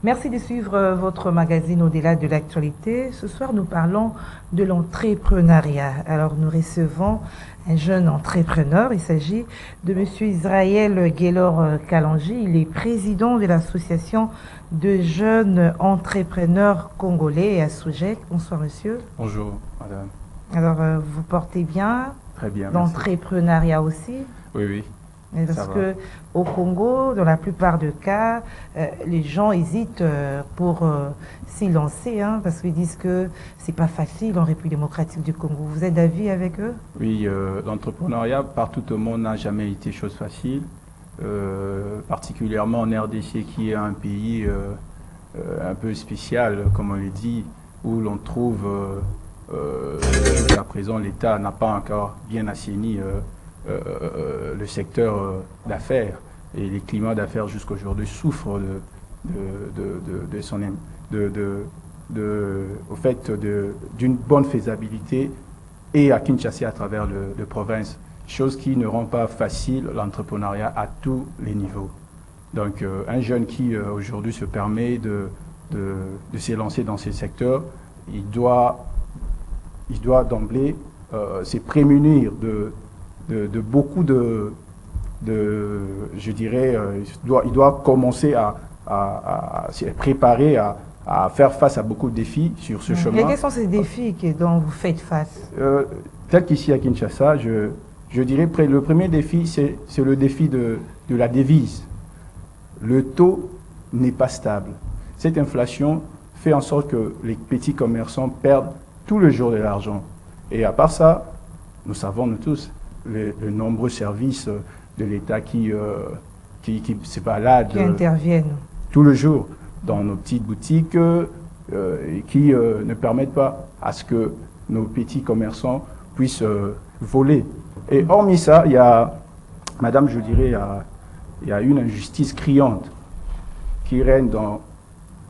Merci de suivre votre magazine Au-delà de l'actualité. Ce soir, nous parlons de l'entrepreneuriat. Alors, nous recevons un jeune entrepreneur. Il s'agit de M. Israël Gaylor-Kalanji. Il est président de l'association de jeunes entrepreneurs congolais et à Soujec. Bonsoir, monsieur. Bonjour, madame. Alors, vous portez bien. Très bien, merci. L'entrepreneuriat aussi. Oui, oui. Parce que au Congo, dans la plupart des cas, les gens hésitent pour s'y lancer, parce qu'ils disent que c'est pas facile en République démocratique du Congo. Vous êtes d'avis avec eux? Oui, l'entrepreneuriat partout au monde n'a jamais été chose facile, particulièrement en RDC qui est un pays un peu spécial, comme on le dit, où l'on trouve jusqu'à présent l'État n'a pas encore bien assaini le secteur d'affaires, et les climats d'affaires jusqu'à aujourd'hui souffrent au fait d'une bonne faisabilité et à Kinshasa à travers le province, chose qui ne rend pas facile l'entrepreneuriat à tous les niveaux. Donc un jeune qui aujourd'hui se permet de s'élancer dans ces secteurs, il doit d'emblée se prémunir de beaucoup je dirais, il doit commencer à se préparer à faire face à beaucoup de défis sur ce chemin. Et quels sont ces défis dont vous faites face? Tel qu'ici à Kinshasa, je dirais le premier défi, c'est le défi de la devise. Le taux n'est pas stable. Cette inflation fait en sorte que les petits commerçants perdent tout le jour de l'argent. Et à part ça, nous savons, nous tous, les nombreux services de l'État qui se baladent, qui interviennent tout le jour dans nos petites boutiques et qui ne permettent pas à ce que nos petits commerçants puissent voler. Et hormis ça, il y a, madame, je dirais, il y a une injustice criante qui règne dans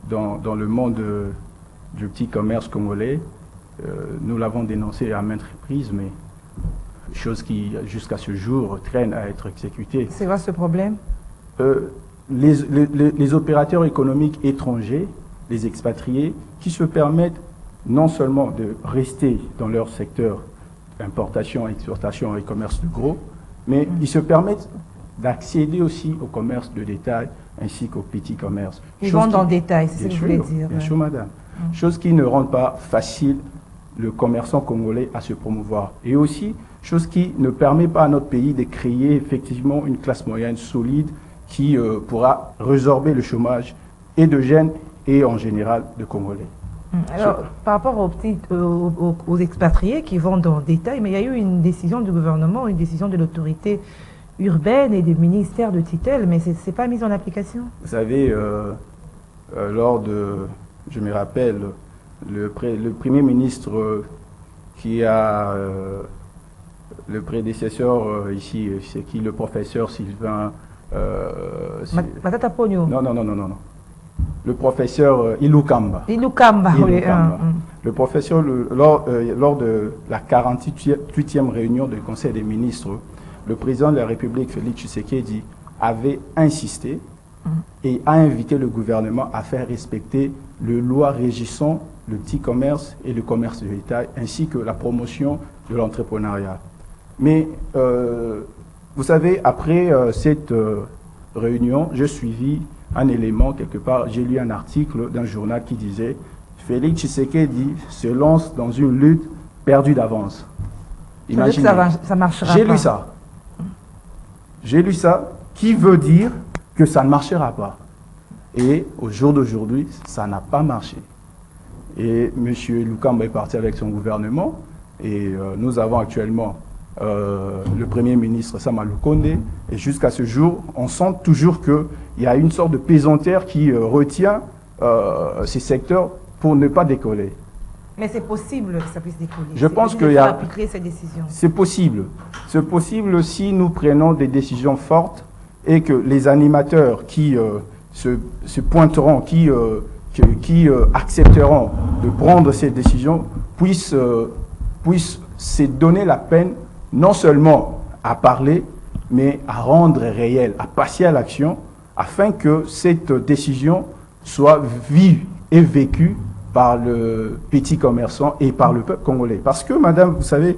le monde du petit commerce congolais. Nous l'avons dénoncé à maintes reprises, mais chose qui, jusqu'à ce jour, traîne à être exécutée. C'est quoi ce problème? Les opérateurs économiques étrangers, les expatriés, qui se permettent non seulement de rester dans leur secteur importation, exportation et commerce de gros, mais ils se permettent d'accéder aussi au commerce de détail ainsi qu'au petit commerce. Ils vont dans le détail, c'est ce que je voulais dire. Bien sûr, madame. Chose qui ne rend pas facile le commerçant congolais à se promouvoir. Et aussi, chose qui ne permet pas à notre pays de créer effectivement une classe moyenne solide qui pourra résorber le chômage et de jeunes et en général de Congolais. Alors, par rapport aux expatriés qui vont dans le détail, mais il y a eu une décision du gouvernement, une décision de l'autorité urbaine et du ministère de tutelle, mais ce n'est pas mis en application. Vous savez, je me rappelle, le Premier ministre qui a le prédécesseur ici, c'est qui, le professeur Sylvain... Matata Pogno. Non. Le professeur Ilukamba. Ilukamba, oui. Le professeur, lors de la 48e réunion du Conseil des ministres, le président de la République, Félix Tshisekedi, avait insisté et a invité le gouvernement à faire respecter les lois régissant le petit commerce et le commerce de l'État, ainsi que la promotion de l'entrepreneuriat. Mais, vous savez, après cette réunion, j'ai suivi un élément, quelque part, j'ai lu un article d'un journal qui disait « Félix Tshisekedi se lance dans une lutte perdue d'avance ». Imaginez. Ça marchera pas. J'ai lu ça, qui veut dire que ça ne marchera pas. Et au jour d'aujourd'hui, ça n'a pas marché. Et M. Lukamba est parti avec son gouvernement, et nous avons actuellement le Premier ministre Sama Lukonde, et jusqu'à ce jour, on sent toujours qu'il y a une sorte de pesanteur qui retient ces secteurs pour ne pas décoller. Mais c'est possible que ça puisse décoller. Je pense qu'il y a... appliquer cette décision. C'est possible. C'est possible si nous prenons des décisions fortes et que les animateurs qui se pointeront, qui accepteront de prendre ces décisions puissent se donner la peine non seulement à parler, mais à rendre réel, à passer à l'action, afin que cette décision soit vu et vécu par le petit commerçant et par le peuple congolais. Parce que, madame, vous savez,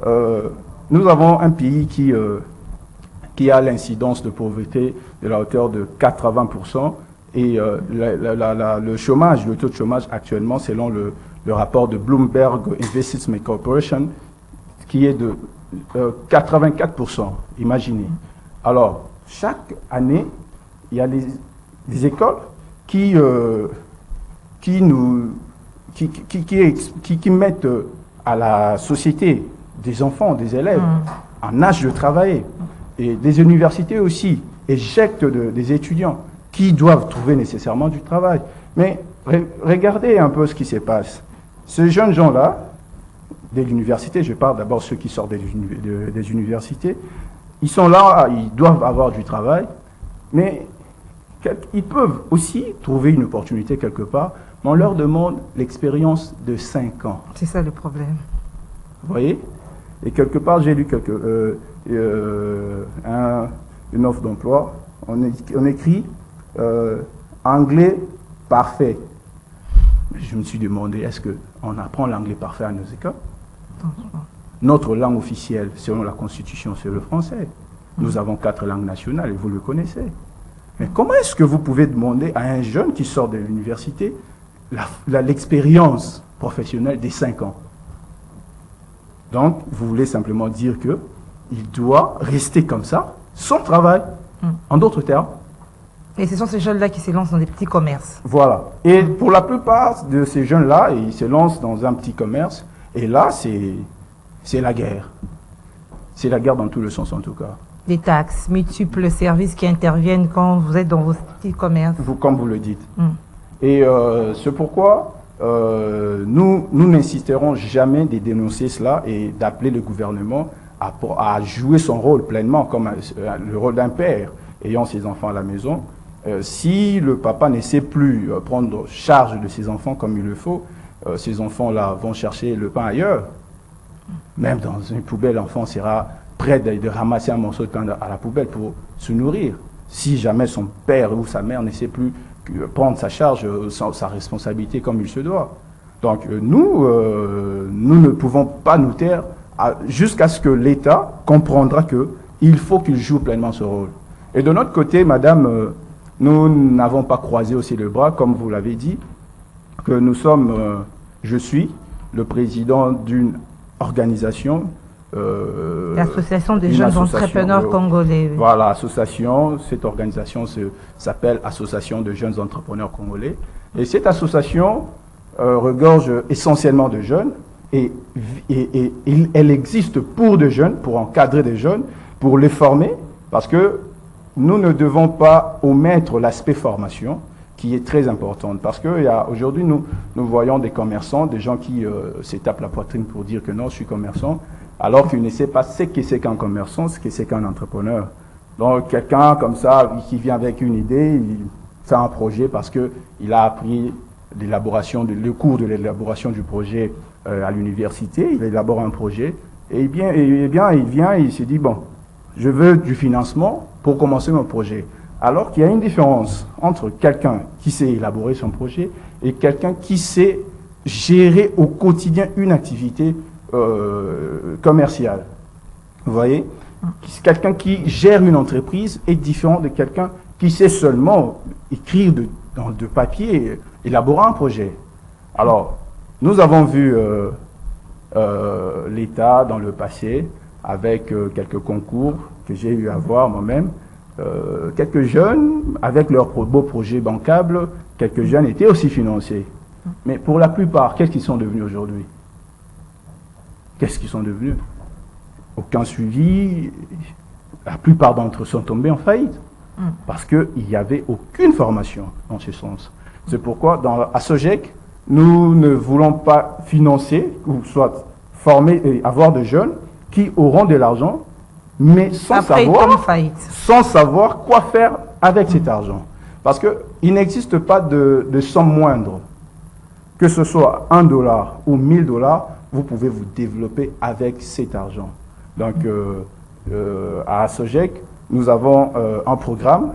nous avons un pays qui a l'incidence de pauvreté de la hauteur de 80%, et le chômage, le taux de chômage actuellement, selon le rapport de Bloomberg Investment Corporation, qui est de 84%, imaginez. Alors, chaque année, il y a des écoles qui mettent à la société des enfants, des élèves, en âge de travailler. Et des universités aussi éjectent des étudiants qui doivent trouver nécessairement du travail. Mais regardez un peu ce qui se passe. Ces jeunes gens-là, de l'université, je parle d'abord ceux qui sortent des universités, ils sont là, ils doivent avoir du travail, mais ils peuvent aussi trouver une opportunité quelque part, mais on leur demande l'expérience de 5 ans. C'est ça le problème. Vous voyez? Et quelque part, j'ai lu une offre d'emploi, on écrit anglais parfait. Je me suis demandé, est-ce qu'on apprend l'anglais parfait à nos écoles? Notre langue officielle, selon la Constitution, c'est le français. Nous avons 4 langues nationales et vous le connaissez. Mais comment est-ce que vous pouvez demander à un jeune qui sort de l'université l'expérience professionnelle des 5 ans? Donc, vous voulez simplement dire qu'il doit rester comme ça, sans travail, en d'autres termes. Et ce sont ces jeunes-là qui se lancent dans des petits commerces. Voilà. Et pour la plupart de ces jeunes-là, ils se lancent dans un petit commerce. Et là, c'est la guerre. C'est la guerre dans tous les sens, en tout cas. Des taxes, multiples services qui interviennent quand vous êtes dans vos petits commerces. Comme vous le dites. Et c'est pourquoi nous n'insisterons jamais de dénoncer cela et d'appeler le gouvernement à jouer son rôle pleinement, comme le rôle d'un père ayant ses enfants à la maison. Si le papa ne sait plus prendre charge de ses enfants comme il le faut, ces enfants-là vont chercher le pain ailleurs. Même dans une poubelle, l'enfant sera prêt de ramasser un morceau de pain à la poubelle pour se nourrir. Si jamais son père ou sa mère ne sait plus prendre sa charge, sa responsabilité comme il se doit. Donc nous ne pouvons pas nous taire jusqu'à ce que l'État comprendra qu'il faut qu'il joue pleinement ce rôle. Et de notre côté, madame, nous n'avons pas croisé aussi le bras, comme vous l'avez dit, que nous sommes, je suis le président d'une organisation. L'association des jeunes entrepreneurs congolais. Voilà, cette organisation s'appelle Association de jeunes entrepreneurs congolais. Et cette association regorge essentiellement de jeunes et elle existe pour des jeunes, pour encadrer des jeunes, pour les former, parce que nous ne devons pas omettre l'aspect formation, qui est très importante. Parce qu'aujourd'hui, nous voyons des commerçants, des gens qui se tapent la poitrine pour dire que non, je suis commerçant, alors qu'ils ne savent pas ce que c'est qu'un commerçant, ce que c'est qu'un entrepreneur. Donc, quelqu'un comme ça, qui vient avec une idée, il fait un projet parce qu'il a appris le cours de l'élaboration du projet à l'université, il élabore un projet, et bien, il vient et il se dit, bon, je veux du financement pour commencer mon projet. Alors qu'il y a une différence entre quelqu'un qui sait élaborer son projet et quelqu'un qui sait gérer au quotidien une activité commerciale. Vous voyez? Quelqu'un qui gère une entreprise est différent de quelqu'un qui sait seulement écrire de papier, élaborer un projet. Alors, nous avons vu l'État dans le passé avec quelques concours que j'ai eu à voir moi-même. Quelques jeunes, avec leurs beaux projets bancables, quelques jeunes étaient aussi financés. Mais pour la plupart, qu'est-ce qu'ils sont devenus aujourd'hui? Qu'est-ce qu'ils sont devenus? Aucun suivi. La plupart d'entre eux sont tombés en faillite. Parce qu'il n'y avait aucune formation dans ce sens. C'est pourquoi, à Sogec, nous ne voulons pas financer, ou soit former et avoir de jeunes qui auront de l'argent, mais sans savoir quoi faire avec cet argent. Parce qu'il n'existe pas de somme moindre. Que ce soit $1 ou $1000, vous pouvez vous développer avec cet argent. Donc, à Sogec, nous avons un programme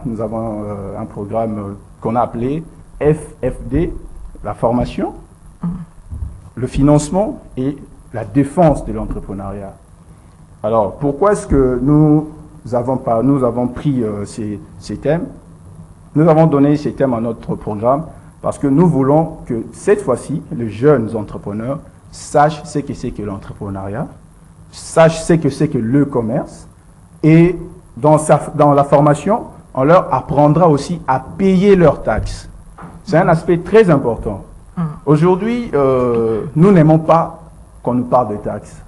qu'on a appelé FFD, la formation, le financement et la défense de l'entrepreneuriat. Alors, pourquoi est-ce que nous avons pris ces thèmes? Nous avons donné ces thèmes à notre programme parce que nous voulons que cette fois-ci, les jeunes entrepreneurs sachent ce que c'est que l'entrepreneuriat, sachent ce que c'est que le commerce, et dans la formation, on leur apprendra aussi à payer leurs taxes. C'est un aspect très important. Aujourd'hui, nous n'aimons pas qu'on nous parle de taxes,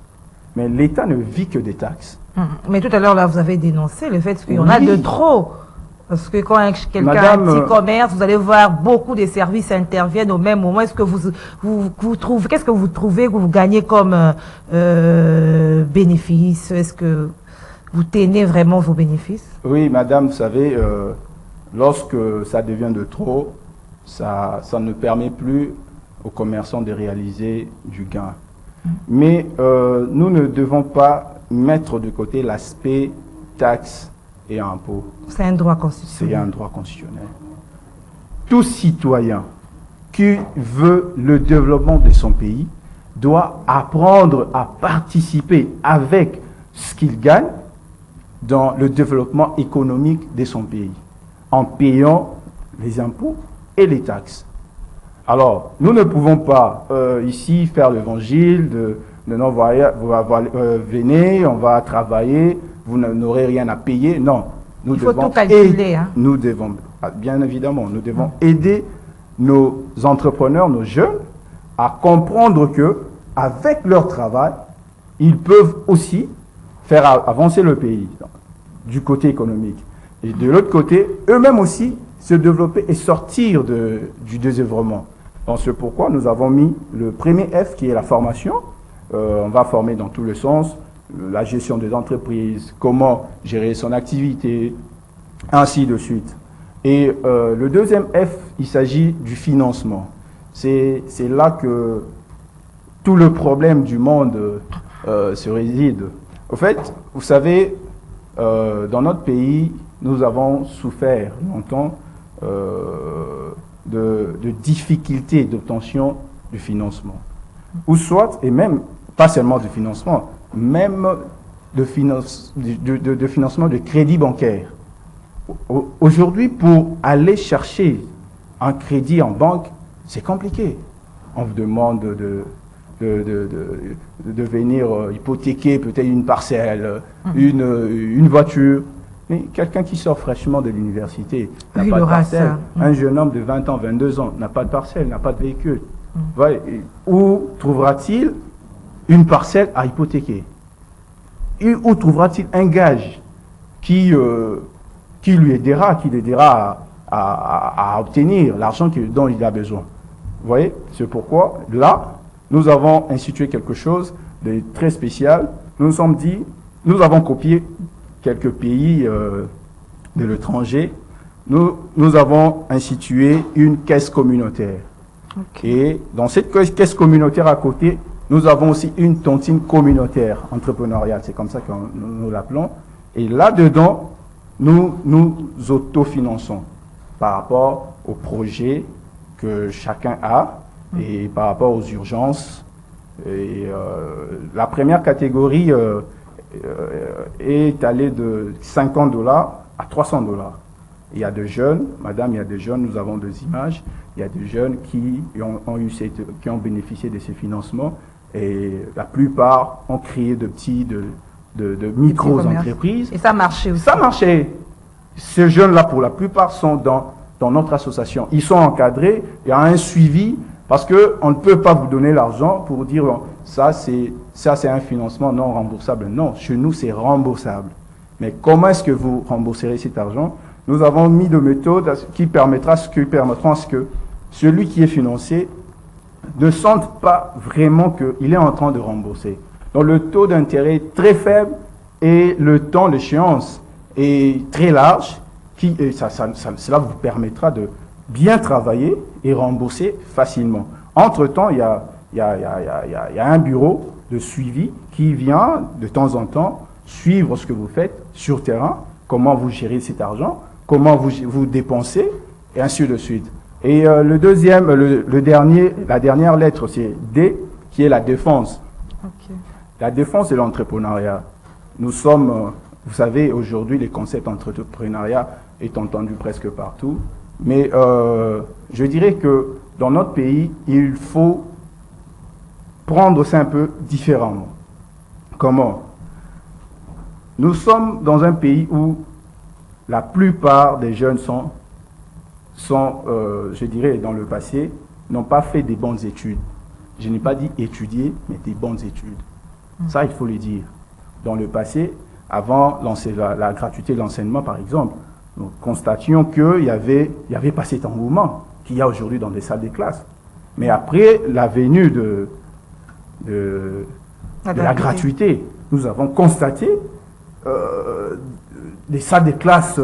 mais l'État ne vit que des taxes. Mais tout à l'heure, là, vous avez dénoncé le fait qu'il y en a de trop. Parce que quand quelqu'un a un petit commerce, vous allez voir beaucoup de services interviennent au même moment. Est-ce que vous trouvez, qu'est-ce que vous trouvez que vous gagnez comme bénéfice? Est-ce que vous tenez vraiment vos bénéfices? Oui, madame, vous savez, lorsque ça devient de trop, ça ne permet plus aux commerçants de réaliser du gain. Mais nous ne devons pas mettre de côté l'aspect taxe et impôts. C'est un droit constitutionnel. C'est un droit constitutionnel. Tout citoyen qui veut le développement de son pays doit apprendre à participer avec ce qu'il gagne dans le développement économique de son pays, en payant les impôts et les taxes. Alors, nous ne pouvons pas ici faire l'évangile de non, venez, on va travailler, vous n'aurez rien à payer. Non, il faut tout calculer. Nous devons, bien évidemment, nous devons aider nos entrepreneurs, nos jeunes, à comprendre que avec leur travail, ils peuvent aussi faire avancer le pays du côté économique. Et de l'autre côté, eux-mêmes aussi se développer et sortir du désœuvrement. Donc c'est pourquoi nous avons mis le premier F qui est la formation. On va former dans tous les sens, la gestion des entreprises, comment gérer son activité, ainsi de suite. Et le deuxième F, il s'agit du financement. C'est là que tout le problème du monde se réside. Au fait, vous savez, dans notre pays, nous avons souffert longtemps de difficultés d'obtention du financement. Ou soit, et même, pas seulement de financement, même de financement de crédit bancaire. Aujourd'hui, pour aller chercher un crédit en banque, c'est compliqué. On vous demande de venir hypothéquer peut-être une parcelle, une voiture. Mais quelqu'un qui sort fraîchement de l'université n'a pas de parcelle. Un jeune homme de 20 ans, 22 ans n'a pas de parcelle, n'a pas de véhicule. Où trouvera-t-il une parcelle à hypothéquer? Où trouvera-t-il un gage qui lui aidera à obtenir l'argent dont il a besoin? Vous voyez, c'est pourquoi là, nous avons institué quelque chose de très spécial. Nous nous sommes dit, nous avons copié quelques pays de l'étranger. Nous avons institué une caisse communautaire. Okay. Et dans cette caisse communautaire à côté, nous avons aussi une tontine communautaire entrepreneuriale. C'est comme ça que nous l'appelons. Et là-dedans, nous autofinançons par rapport aux projets que chacun a et par rapport aux urgences. Et la première catégorie est allée de $50 à $300. Il y a des jeunes, madame, il y a des jeunes, nous avons des images, il y a des jeunes qui ont bénéficié de ces financements et la plupart ont créé de micro-entreprises. Et ça marchait aussi. Ça marchait. Ces jeunes-là, pour la plupart, sont dans notre association. Ils sont encadrés, il y a un suivi, parce qu'on ne peut pas vous donner l'argent pour dire ça c'est un financement non remboursable. Non, chez nous c'est remboursable. Mais comment est-ce que vous rembourserez cet argent? Nous avons mis des méthodes qui permettront à ce que celui qui est financé ne sente pas vraiment qu'il est en train de rembourser. Donc le taux d'intérêt est très faible et le temps d'échéance est très large. Cela vous permettra de bien travailler et rembourser facilement. Entre-temps, il y a un bureau de suivi qui vient de temps en temps suivre ce que vous faites sur terrain, comment vous gérez cet argent, comment vous dépensez, et ainsi de suite. Et le deuxième, le dernier, la dernière lettre, c'est D, qui est la défense. Ok. La défense de l'entrepreneuriat. Nous sommes, vous savez, aujourd'hui, les concepts d'entrepreneuriat est entendu presque partout. Mais je dirais que dans notre pays, il faut prendre ça un peu différemment. Comment? Nous sommes dans un pays où la plupart des jeunes sont je dirais, dans le passé, n'ont pas fait des bonnes études. Je n'ai pas dit étudier, mais des bonnes études. Ça, il faut le dire. Dans le passé, avant la gratuité de l'enseignement, par exemple, nous constations qu'il y avait pas cet engouement qu'il y a aujourd'hui dans des salles de classe. Mais après la venue de la gratuité, nous avons constaté des salles de classe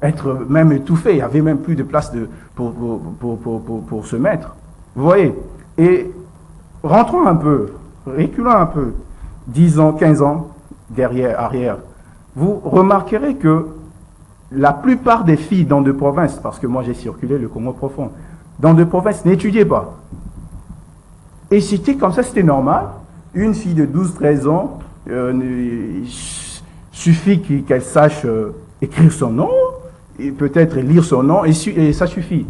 être même étouffées. Il n'y avait même plus de place pour se mettre. Vous voyez? Et rentrons un peu, reculons un peu, 10 ans, 15 ans arrière. Vous remarquerez que la plupart des filles dans des provinces, parce que moi j'ai circulé le Congo profond, dans des provinces n'étudiaient pas. Et c'était comme ça, c'était normal. Une fille de 12-13 ans, suffit qu'elle sache écrire son nom, et peut-être lire son nom, et ça suffit.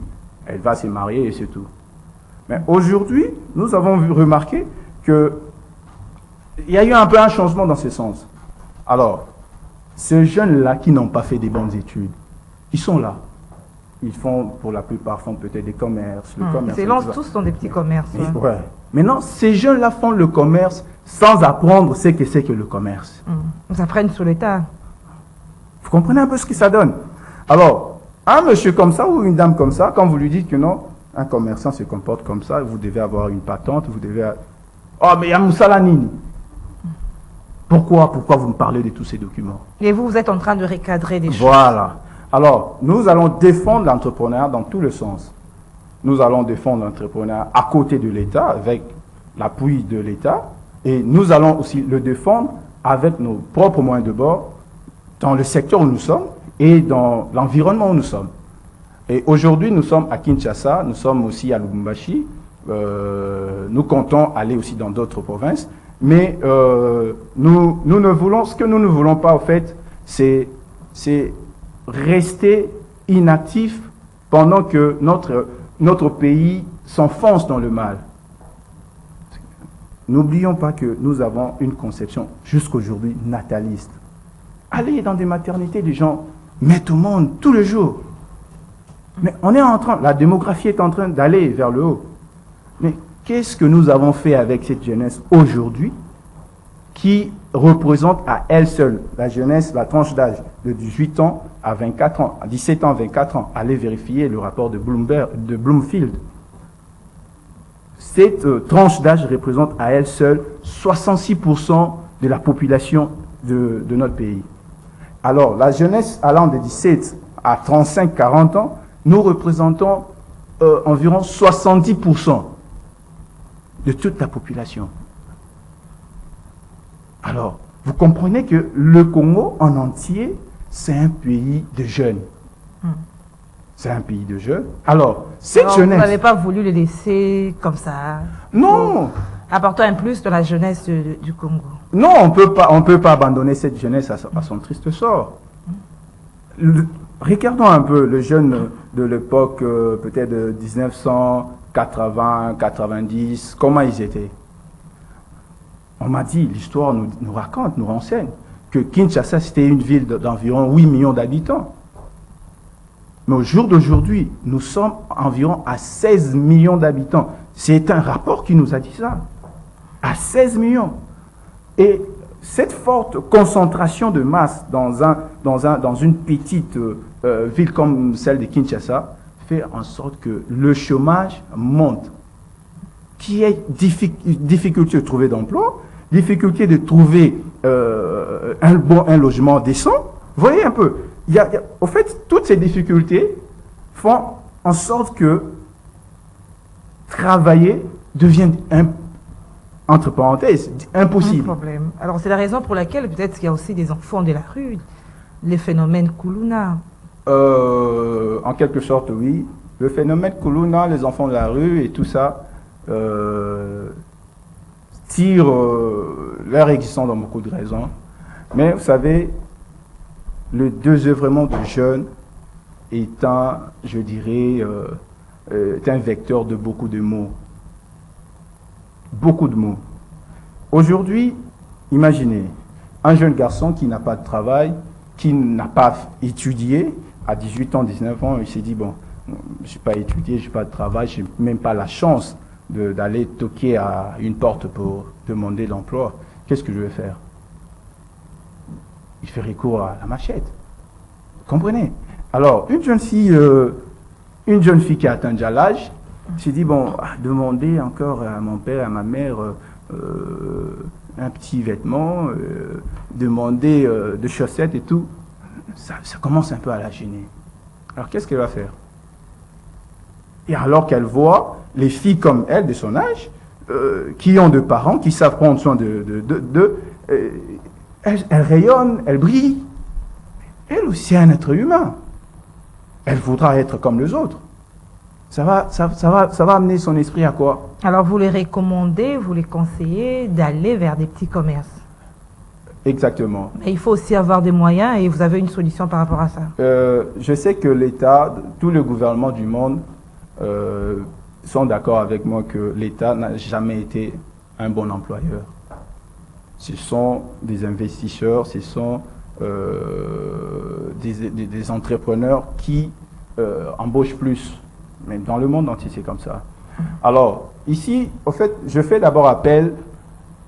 Elle va se marier et c'est tout. Mais aujourd'hui, nous avons remarqué qu'il y a eu un peu un changement dans ce sens. Alors, ces jeunes-là qui n'ont pas fait des bonnes études, ils sont là. Ils font, pour la plupart, font peut-être des commerces. Tous sont des petits commerces. Ouais. Ouais. Maintenant, ces jeunes-là font le commerce sans apprendre ce que c'est que le commerce. Ils apprennent sur l'État. Vous comprenez un peu ce que ça donne? Alors, un monsieur comme ça ou une dame comme ça, quand vous lui dites que non, un commerçant se comporte comme ça, vous devez avoir une patente, vous devez... Oh, mais il y a Moussa Lanini. Pourquoi vous me parlez de tous ces documents? Et vous êtes en train de recadrer des choses. Voilà. Alors, nous allons défendre l'entrepreneuriat dans tous les sens. Nous allons défendre l'entrepreneuriat à côté de l'État, avec l'appui de l'État, et nous allons aussi le défendre avec nos propres moyens de bord, dans le secteur où nous sommes et dans l'environnement où nous sommes. Et aujourd'hui, nous sommes à Kinshasa, nous sommes aussi à Lubumbashi, nous comptons aller aussi dans d'autres provinces, mais nous ne voulons, ce que nous ne voulons pas, en fait, c'est rester inactif pendant que notre pays s'enfonce dans le mal. N'oublions pas que nous avons une conception jusqu'aujourd'hui nataliste. Allez dans des maternités, les gens mettent au monde tous les jours. Mais la démographie est en train d'aller vers le haut. Mais qu'est-ce que nous avons fait avec cette jeunesse aujourd'hui qui représente à elle seule la jeunesse, la tranche d'âge de 18 ans à 24 ans, à 17 ans, 24 ans? Allez vérifier le rapport de Bloomfield. Cette tranche d'âge représente à elle seule 66% de la population de notre pays. Alors, la jeunesse allant de 17 à 35-40 ans, nous représentons environ 70% de toute la population. Alors, vous comprenez que le Congo en entier, c'est un pays de jeunes. C'est un pays de jeunes. Alors, cette jeunesse... Vous n'avez pas voulu les laisser comme ça? Non. Apportant un plus de la jeunesse du Congo. Non, on peut pas abandonner cette jeunesse à son triste sort. Regardons un peu le jeune de l'époque, peut-être de 1980, 90, comment ils étaient. On m'a dit, l'histoire nous raconte, nous renseigne, que Kinshasa, c'était une ville d'environ 8 millions d'habitants. Mais au jour d'aujourd'hui, nous sommes environ à 16 millions d'habitants. C'est un rapport qui nous a dit ça. À 16 millions. Et cette forte concentration de masse dans une petite ville comme celle de Kinshasa fait en sorte que le chômage monte. Qui est difficulté de trouver d'emploi, difficulté de trouver un logement décent. Vous voyez un peu, au fait, toutes ces difficultés font en sorte que travailler devient, entre parenthèses, impossible. Un problème. Alors c'est la raison pour laquelle peut-être qu'il y a aussi des enfants de la rue, les phénomènes Kuluna. En quelque sorte, oui. Le phénomène Kuluna, les enfants de la rue et tout ça, tirent leur existence dans beaucoup de raisons. Mais vous savez, le désœuvrement de jeunes est un, je dirais, est un vecteur de beaucoup de maux. Beaucoup de maux. Aujourd'hui, imaginez, un jeune garçon qui n'a pas de travail, qui n'a pas étudié, à 18 ans, 19 ans, il s'est dit, bon, je n'ai pas étudié, je n'ai pas de travail, je n'ai même pas la chance d'aller toquer à une porte pour demander l'emploi. Qu'est-ce que je vais faire? Il fait recours à la machette. Vous comprenez? Alors, une jeune fille qui a atteint déjà l'âge, s'est dit, bon, demander encore à mon père, à ma mère, un petit vêtement, demander de chaussettes et tout, ça commence un peu à la gêner. Alors, qu'est-ce qu'elle va faire? Et alors qu'elle voit les filles comme elle, de son âge, qui ont de parents, qui savent prendre soin elle rayonne, elle brille. Elle aussi est un être humain. Elle voudra être comme les autres. Ça va amener son esprit à quoi? Alors vous les recommandez, vous les conseillez d'aller vers des petits commerces. Exactement. Mais il faut aussi avoir des moyens et vous avez une solution par rapport à ça. Je sais que l'État, tous les gouvernements du monde sont d'accord avec moi que l'État n'a jamais été un bon employeur. Ce sont des investisseurs, ce sont des entrepreneurs qui embauchent plus. Mais dans le monde entier, c'est comme ça. Alors, ici, au fait, je fais d'abord appel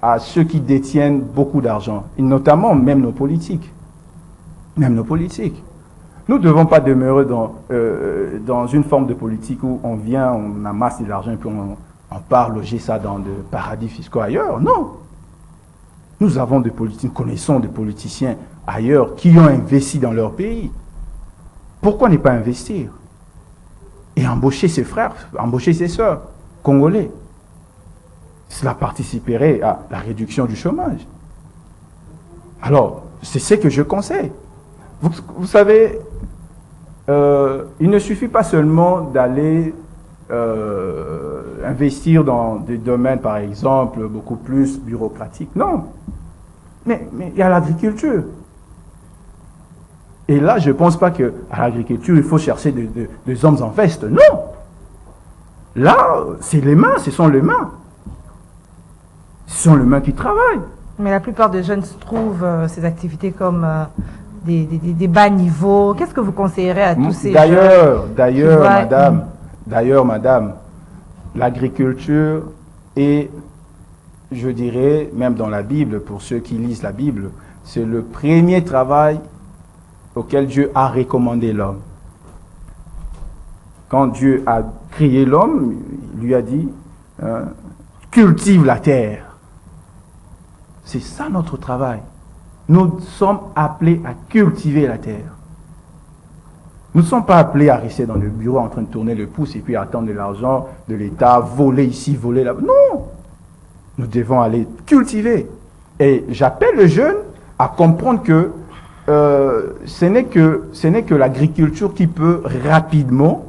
à ceux qui détiennent beaucoup d'argent, et notamment même nos politiques. Même nos politiques. Nous ne devons pas demeurer dans une forme de politique où on vient, on amasse de l'argent et puis on part loger ça dans des paradis fiscaux ailleurs. Non. Nous avons des politiciens, connaissons des politiciens ailleurs qui ont investi dans leur pays. Pourquoi ne pas investir? Et embaucher ses frères, embaucher ses sœurs congolais. Cela participerait à la réduction du chômage. Alors, c'est ce que je conseille. Vous savez, il ne suffit pas seulement d'aller investir dans des domaines, par exemple, beaucoup plus bureaucratiques. Non. Mais il y a l'agriculture. Et là, je ne pense pas qu'à l'agriculture, il faut chercher des hommes en veste. Non. Là, c'est les mains, ce sont les mains. Ce sont les mains qui travaillent. Mais la plupart des jeunes trouvent ces activités comme des bas niveaux. Qu'est-ce que vous conseillerez à tous ces jeunes? D'ailleurs, madame, l'agriculture est, je dirais, même dans la Bible, pour ceux qui lisent la Bible, c'est le premier travail auquel Dieu a recommandé l'homme. Quand Dieu a créé l'homme, il lui a dit, cultive la terre. C'est ça notre travail. Nous sommes appelés à cultiver la terre. Nous ne sommes pas appelés à rester dans le bureau en train de tourner le pouce et puis attendre de l'argent de l'État, voler ici, voler là. Non! Nous devons aller cultiver. Et j'appelle les jeunes à comprendre que ce n'est que l'agriculture qui peut rapidement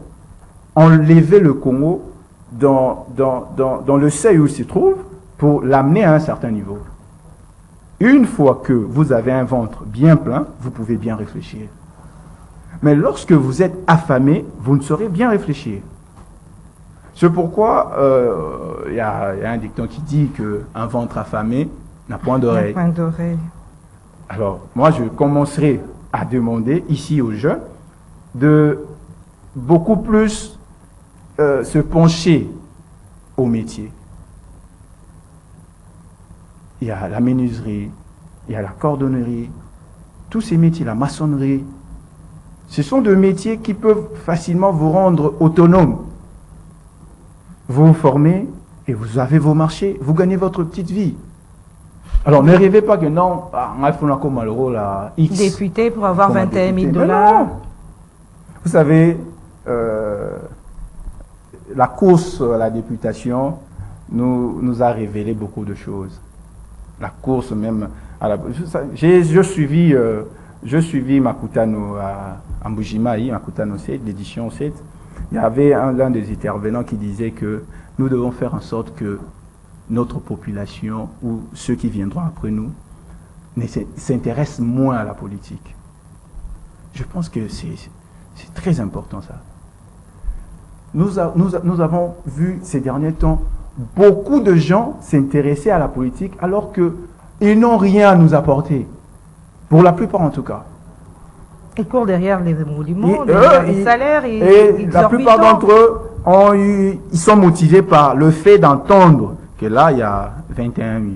enlever le Congo dans le seuil où il se trouve pour l'amener à un certain niveau. Une fois que vous avez un ventre bien plein, vous pouvez bien réfléchir. Mais lorsque vous êtes affamé, vous ne saurez bien réfléchir. C'est pourquoi il y a un dicton qui dit qu'un ventre affamé n'a point d'oreille. Point d'oreille. Alors, moi, je commencerai à demander ici aux jeunes de beaucoup plus se pencher au métier. Il y a la menuiserie, il y a la cordonnerie, tous ces métiers, la maçonnerie. Ce sont des métiers qui peuvent facilement vous rendre autonome. Vous vous formez et vous avez vos marchés, vous gagnez votre petite vie. Alors ne rêvez pas que non, il faut comme le rôle à X. Député pour avoir 21 000 $. Vous savez, la course à la députation nous a révélé beaucoup de choses. La course même à la... Je suivis Makutano à Mbujimai, Makutano 7, l'édition 7. Il y avait l'un des intervenants qui disait que nous devons faire en sorte que notre population ou ceux qui viendront après nous s'intéressent moins à la politique. Je pense que c'est très important ça. Nous avons vu ces derniers temps beaucoup de gens s'intéresser à la politique alors qu'ils n'ont rien à nous apporter. Pour la plupart en tout cas. Ils courent derrière les émoluments, derrière les salaires. Et la plupart d'entre eux, ils sont motivés par le fait d'entendre que là, il y a 21 000.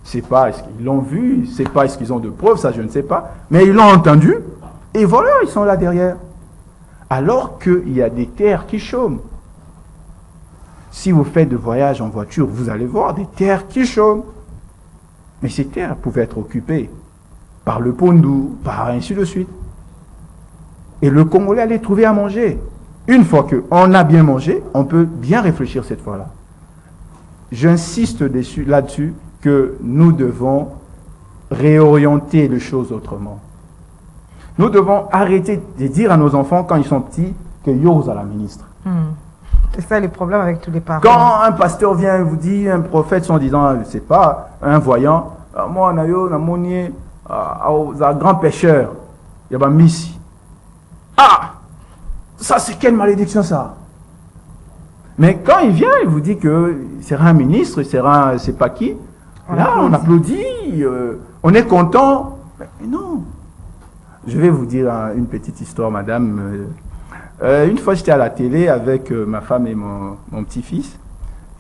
C'est pas est-ce qu'ils l'ont vu, c'est pas est-ce qu'ils ont de preuves, ça je ne sais pas. Mais ils l'ont entendu et voilà, ils sont là derrière. Alors qu'il y a des terres qui chôment. Si vous faites de voyage en voiture, vous allez voir des terres qui chôment. Mais ces terres pouvaient être occupées par le Pondou, par ainsi de suite. Et le Congolais allait trouver à manger. Une fois qu'on a bien mangé, on peut bien réfléchir cette fois-là. J'insiste là-dessus que nous devons réorienter les choses autrement. Nous devons arrêter de dire à nos enfants quand ils sont petits que Yos à la ministre. C'est ça le problème avec tous les parents. Quand un pasteur vient vous dire, un prophète, en disant, c'est pas un voyant, moi, on a monié un grand pêcheur, il y a pas Missi. Ah, ça c'est quelle malédiction ça. Mais quand il vient, il vous dit que c'est un ministre, c'est pas qui. Là, on applaudit, on est content. Mais non. Je vais vous dire une petite histoire, madame. Une fois, j'étais à la télé avec ma femme et mon petit-fils.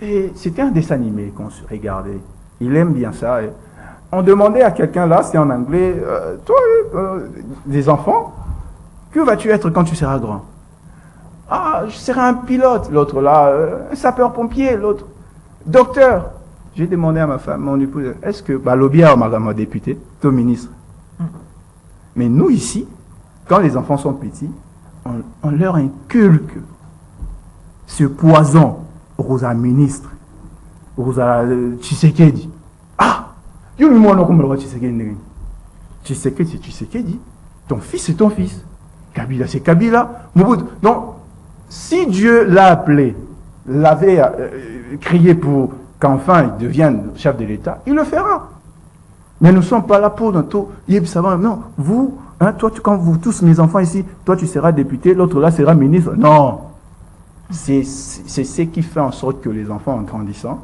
Et c'était un dessin animé qu'on se regardait. Il aime bien ça. Et on demandait à quelqu'un là, c'est en anglais, toi, des enfants, que vas-tu être quand tu seras grand? Ah, je serai un pilote. L'autre là, un sapeur-pompier. L'autre, docteur. J'ai demandé à ma femme, mon épouse, est-ce que Lobia, ma députée, ton ministre? Mais nous ici, quand les enfants sont petits, on leur inculque ce poison. Rosa ministre, Rosa Tshisekedi. Ah, yo moi non comme le Tshisekedi. Tshisekedi c'est Tshisekedi. Ton fils c'est ton fils. Kabila c'est Kabila. Donc, si Dieu l'a appelé, l'avait crié pour qu'enfin il devienne chef de l'État, il le fera. Mais nous ne sommes pas là pour tout. Non, vous, hein, toi, quand vous tous mes enfants ici, toi tu seras député, l'autre là sera ministre. Non. C'est ce qui fait en sorte que les enfants, en grandissant,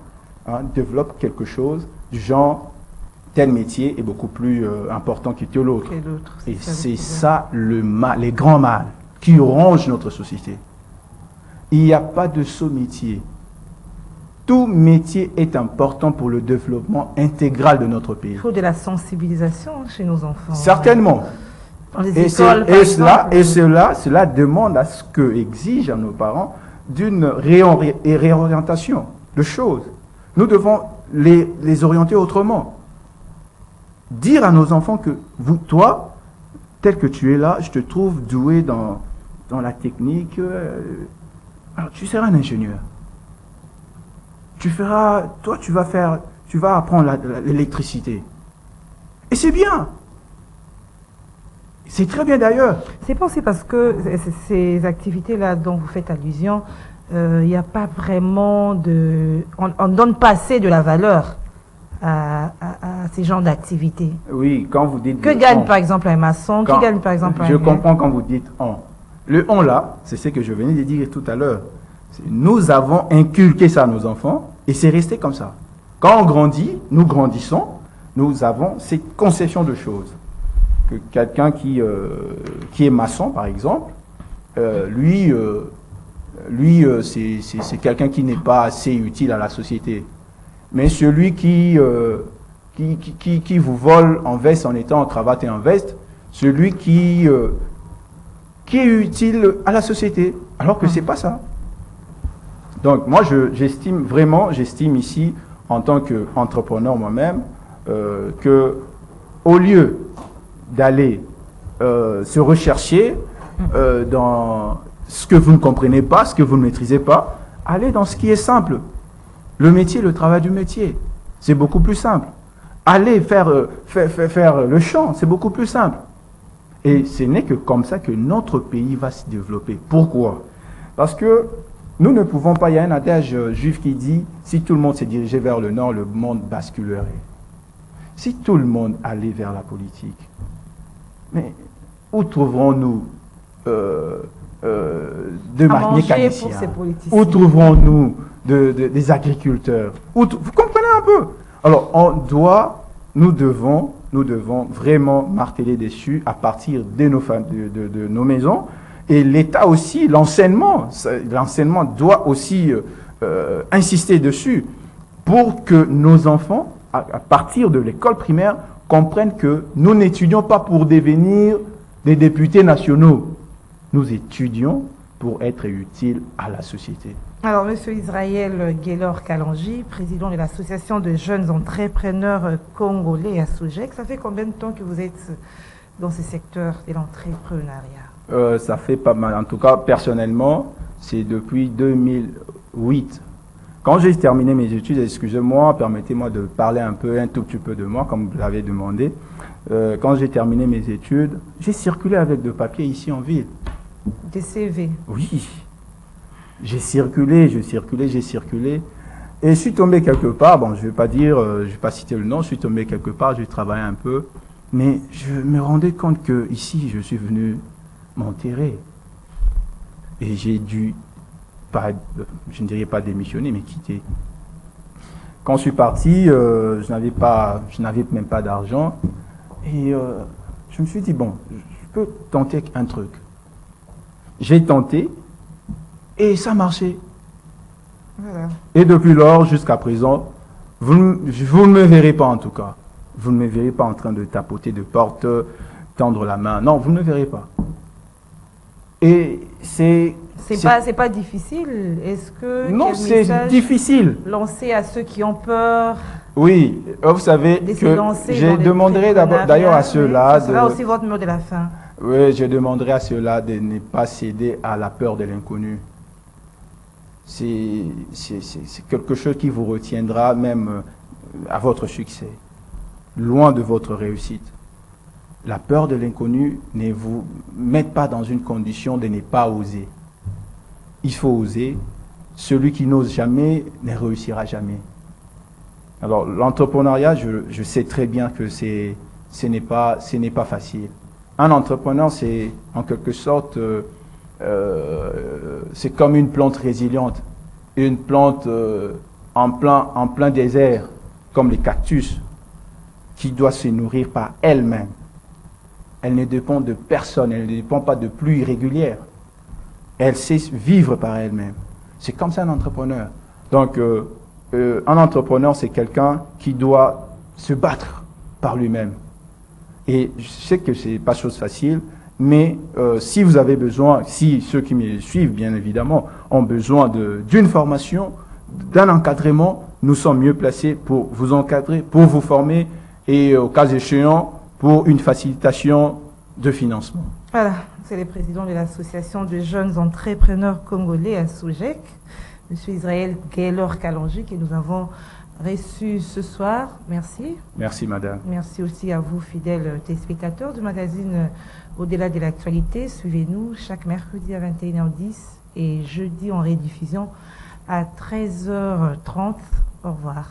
développent quelque chose du genre, tel métier est beaucoup plus important que l'autre. Et c'est ça les grands mal qui rongent notre société. Il n'y a pas de saut métier. Tout métier est important pour le développement intégral de notre pays. Il faut de la sensibilisation chez nos enfants. Certainement. Dans les écoles, cela demande à ce que exigent à nos parents d'une réorientation de choses. Nous devons les orienter autrement. Dire à nos enfants que toi, tel que tu es là, je te trouve doué dans la technique. Alors tu seras un ingénieur. Tu vas apprendre l'électricité. Et c'est bien. C'est très bien d'ailleurs. C'est pensé parce que ces activités-là dont vous faites allusion, il n'y a pas vraiment de... On ne donne pas assez de la valeur à ces genres d'activités. Oui, quand vous dites... Que gagne par exemple un maçon? Qui gagne par exemple un... Je comprends quand vous dites on. Le on là, c'est ce que je venais de dire tout à l'heure. Nous avons inculqué ça à nos enfants et c'est resté comme ça. Quand on grandit, nous grandissons, nous avons cette conception de choses. Que quelqu'un qui est maçon, par exemple, lui, c'est quelqu'un qui n'est pas assez utile à la société. Mais celui qui vous vole en veste en étant en cravate et en veste, celui qui est utile à la société, alors que c'est pas ça. Donc moi, j'estime ici, en tant qu'entrepreneur moi-même, que au lieu d'aller se rechercher dans ce que vous ne comprenez pas, ce que vous ne maîtrisez pas, allez dans ce qui est simple. Le métier, le travail du métier, c'est beaucoup plus simple. Allez faire le champ, c'est beaucoup plus simple. Et ce n'est que comme ça que notre pays va se développer. Pourquoi? Parce que nous ne pouvons pas, il y a un adage juif qui dit, si tout le monde s'est dirigé vers le nord, le monde basculerait. Si tout le monde allait vers la politique, mais où trouverons-nous de mécaniciens? Où trouverons-nous des agriculteurs? Vous comprenez un peu? Alors, nous devons vraiment marteler dessus à partir de nos maisons. Et l'État aussi, l'enseignement doit aussi insister dessus pour que nos enfants, à partir de l'école primaire, comprennent que nous n'étudions pas pour devenir des députés nationaux. Nous étudions pour être utiles à la société. Alors, M. Israël Gaylor-Kalonji, président de l'Association de jeunes entrepreneurs congolais à Soujec, ça fait combien de temps que vous êtes dans ce secteur de l'entrepreneuriat? Ça fait pas mal. En tout cas, personnellement, c'est depuis 2008. Quand j'ai terminé mes études, excusez-moi, permettez-moi de parler un tout petit peu de moi, comme vous l'avez demandé. Quand j'ai terminé mes études, j'ai circulé avec de papiers ici en ville. Des CV? Oui. J'ai circulé. Et je suis tombé quelque part, bon, je vais pas citer le nom, je suis tombé quelque part, j'ai travaillé un peu, mais je me rendais compte que ici, je suis venu m'enterrer. Et j'ai dû, je ne dirais pas démissionner, mais quitter. Quand je suis parti, je n'avais même pas d'argent. Et je me suis dit, bon, je peux tenter un truc. J'ai tenté et ça marchait. Voilà. Et depuis lors jusqu'à présent, vous ne me verrez pas en tout cas. Vous ne me verrez pas en train de tapoter de porte, tendre la main. Non, vous ne me verrez pas. Et c'est pas difficile. Est-ce que non, c'est difficile. Lancer à ceux qui ont peur. Oui, vous savez que je demanderai d'ailleurs à ceux-là. Ça sera aussi votre mot de la fin. Oui, je demanderai à ceux-là de ne pas céder à la peur de l'inconnu. C'est quelque chose qui vous retiendra même à votre succès, loin de votre réussite. La peur de l'inconnu ne vous met pas dans une condition de ne pas oser. Il faut oser. Celui qui n'ose jamais ne réussira jamais. Alors l'entrepreneuriat, je sais très bien que ce n'est pas facile. Un entrepreneur, c'est en quelque sorte, c'est comme une plante résiliente, une plante en plein désert, comme les cactus, qui doit se nourrir par elle-même. Elle ne dépend de personne, elle ne dépend pas de pluie irrégulière. Elle sait vivre par elle-même. C'est comme ça un entrepreneur. Donc, un entrepreneur, c'est quelqu'un qui doit se battre par lui-même. Et je sais que ce n'est pas chose facile, mais si vous avez besoin, si ceux qui me suivent, bien évidemment, ont besoin d'une formation, d'un encadrement, nous sommes mieux placés pour vous encadrer, pour vous former et, au cas échéant, pour une facilitation de financement. Voilà, c'est le président de l'Association de jeunes entrepreneurs congolais à Soujec, M. Israël Gaylor-Kalonji, que nous avons reçu ce soir. Merci. Merci, madame. Merci aussi à vous, fidèles téléspectateurs du magazine Au-delà de l'actualité. Suivez-nous chaque mercredi à 21h10 et jeudi en rediffusion à 13h30. Au revoir.